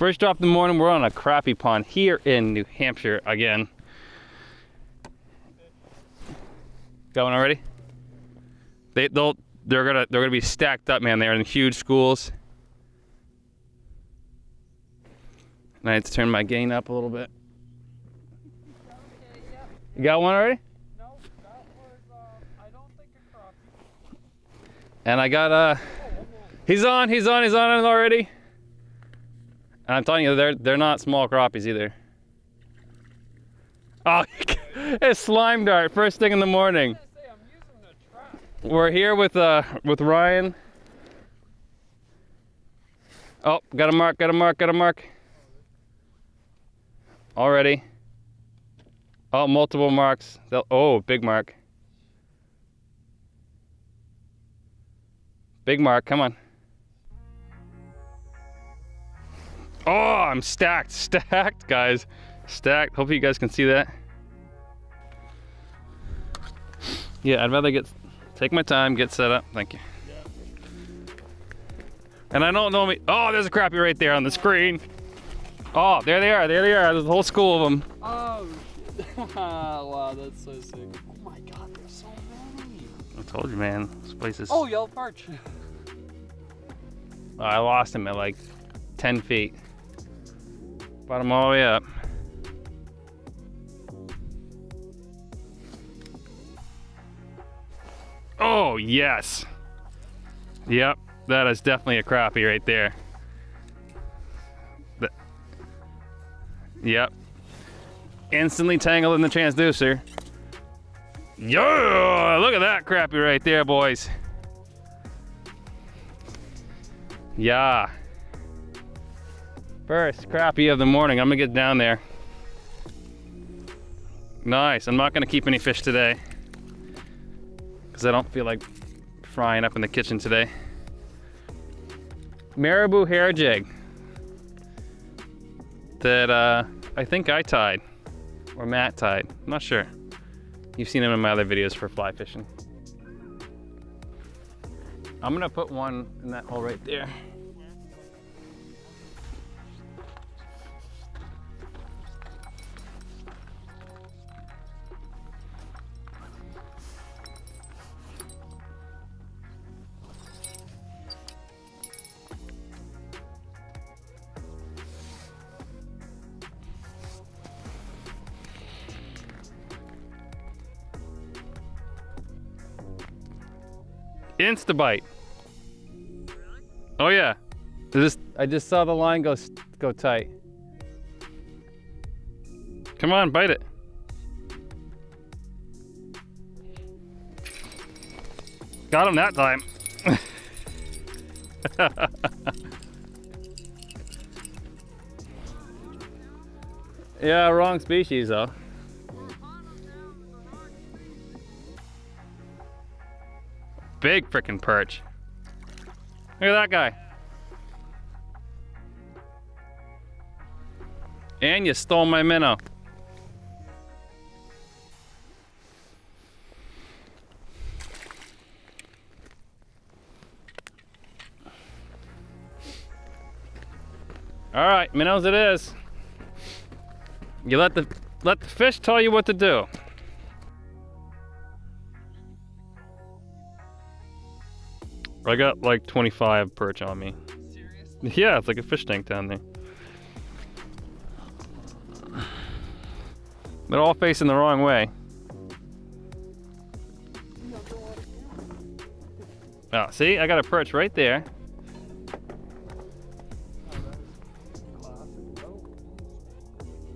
First drop of the morning, we're on a crappie pond here in New Hampshire again. Going already? They're gonna be stacked up, man. They're in huge schools. And I had to turn my gain up a little bit. Okay, yeah. You got one already? No, that was, I don't think a crappie. And I got he's on it already. And I'm telling you, they're not small crappies either. Oh, it's slime dart first thing in the morning. I'm using the trap. We're here with Ryan. Oh, got a mark. Already. Oh, multiple marks. Oh, big mark. Big mark, come on. Oh, I'm stacked, guys. Stacked. Hopefully you guys can see that. Yeah, I'd rather take my time, get set up. Thank you. And I don't know me. Oh, there's a crappie right there on the screen. Oh, there they are. There's a whole school of them. Oh, shit. Wow, that's so sick. Oh my God, there's so many. I told you, man. This place is... Oh, yellow perch. Oh, I lost him at like 10 feet. Brought him all the way up. Oh, yes. Yep, that is definitely a crappie right there. Yep. Instantly tangled in the transducer. Yeah, look at that crappie right there, boys. Yeah. First crappie of the morning. I'm gonna get down there. Nice. I'm not gonna keep any fish today because I don't feel like frying up in the kitchen today. Marabou hair jig that I think I tied or Matt tied. I'm not sure. You've seen him in my other videos for fly fishing. I'm gonna put one in that hole right there. Insta-bite. Oh yeah. I just saw the line go tight. Come on, bite it. Got him that time. Yeah, wrong species though. Big frickin' perch. Look at that guy. And you stole my minnow. All right, minnows it is. You let the fish tell you what to do. I got like 25 perch on me. Seriously? Yeah, it's like a fish tank down there. They're all facing the wrong way. Oh, see? I got a perch right there.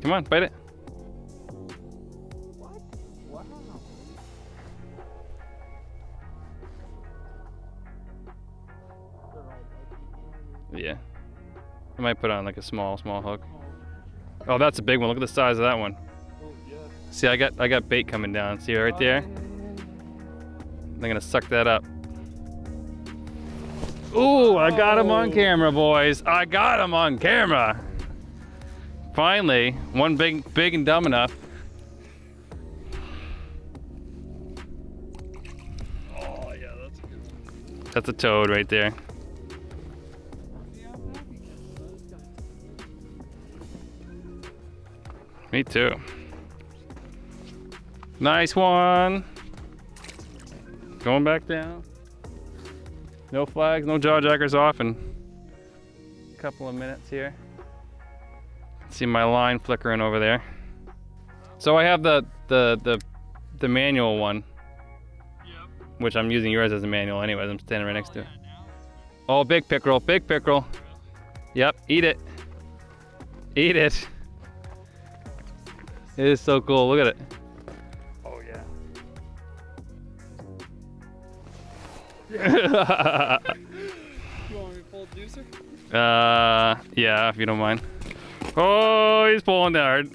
Come on, bite it. Yeah. I might put on like a small hook. Oh, that's a big one. Look at the size of that one. See, I got bait coming down. See right there? I'm gonna suck that up. Ooh, I got him on camera, boys. I got him on camera. Finally, one big and dumb enough. Oh yeah, that's a good one. That's a toad right there. Me too. Nice one. Going back down. No flags, no jaw jackers off in a couple of minutes here. See my line flickering over there. So I have the manual one, which I'm using yours as a manual anyways. I'm standing right next to it. Oh, big pickerel, big pickerel. Yep, eat it. Eat it. It is so cool, look at it. Oh yeah. You want me to pull a deucer? Yeah, if you don't mind. Oh, he's pulling hard.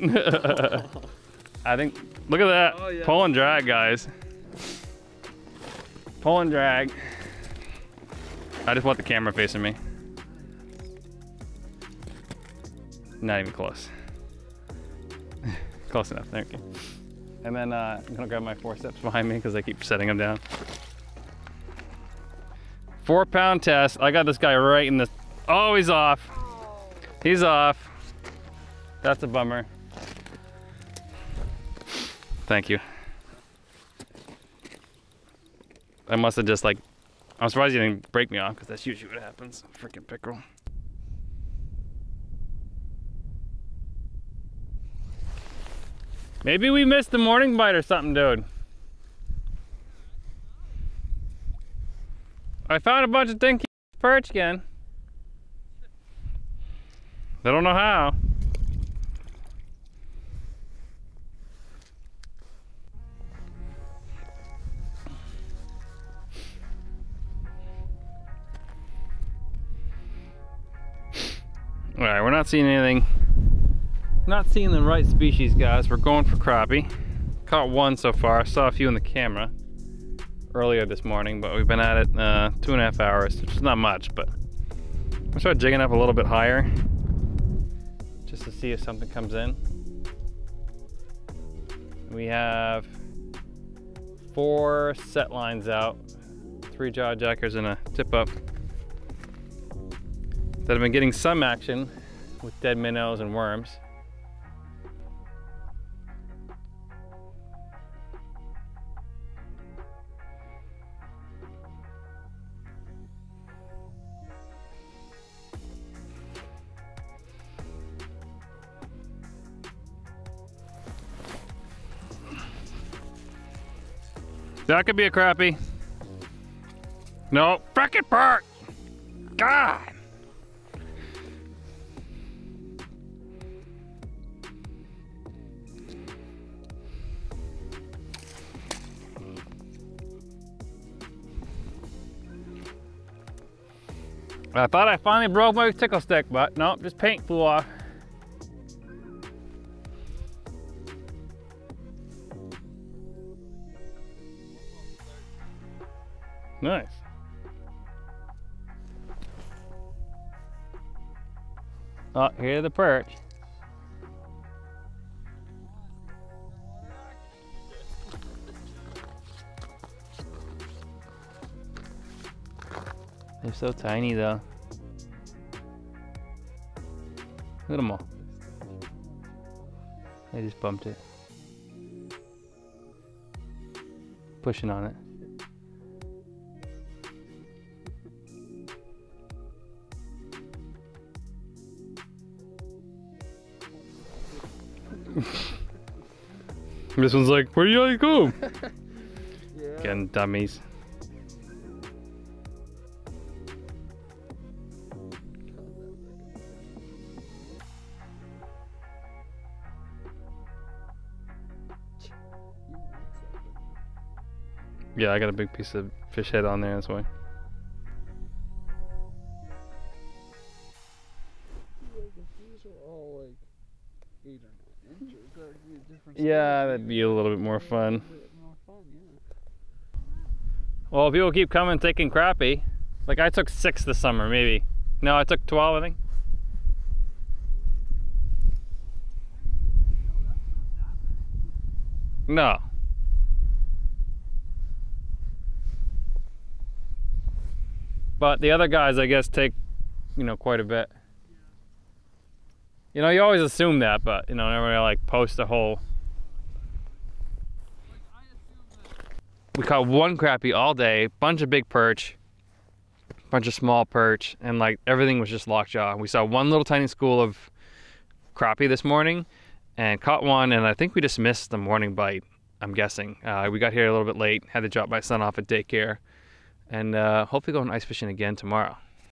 I think, look at that. Oh, yeah. Pull and drag, guys. Pull and drag. I just want the camera facing me. Not even close. Close enough, thank you. And then I'm gonna grab my forceps behind me because I keep setting them down. 4-pound test. I got this guy right in the, oh, he's off. He's off. That's a bummer. Thank you. I must have just like, I'm surprised you didn't break me off because that's usually what happens. Freaking pickerel. Maybe we missed the morning bite or something, dude. I found a bunch of dinky perch again. I don't know how. All right, we're not seeing anything. Not seeing the right species, guys. We're going for crappie. Caught one so far. Saw a few in the camera earlier this morning, but we've been at it 2.5 hours, which is not much, but I'll start jigging up a little bit higher just to see if something comes in. We have 4 set lines out, 3 jaw jackers and a tip up that have been getting some action with dead minnows and worms. That could be a crappie. No, frickin' perch! God! I thought I finally broke my tickle stick, but nope, just paint flew off. Nice. Oh, here's the perch. They're so tiny though. Look at them all. They just bumped it. Pushing on it. This one's like, where do you go? Yeah. Getting dummies. Yeah, I got a big piece of fish head on there, that's why. Yeah, that'd be a little bit more fun. Well, people keep coming taking crappie. Like I took 6 this summer, maybe. No, I took 12, I think. No. But the other guys, I guess, take, you know, quite a bit. You know, you always assume that, but you know, never really like post a whole. We caught one crappie all day, bunch of big perch, bunch of small perch, and like everything was just lockjaw. We saw one little tiny school of crappie this morning and caught one, and I think we just missed the morning bite, I'm guessing. We got here a little bit late, had to drop my son off at daycare, and hopefully going ice fishing again tomorrow.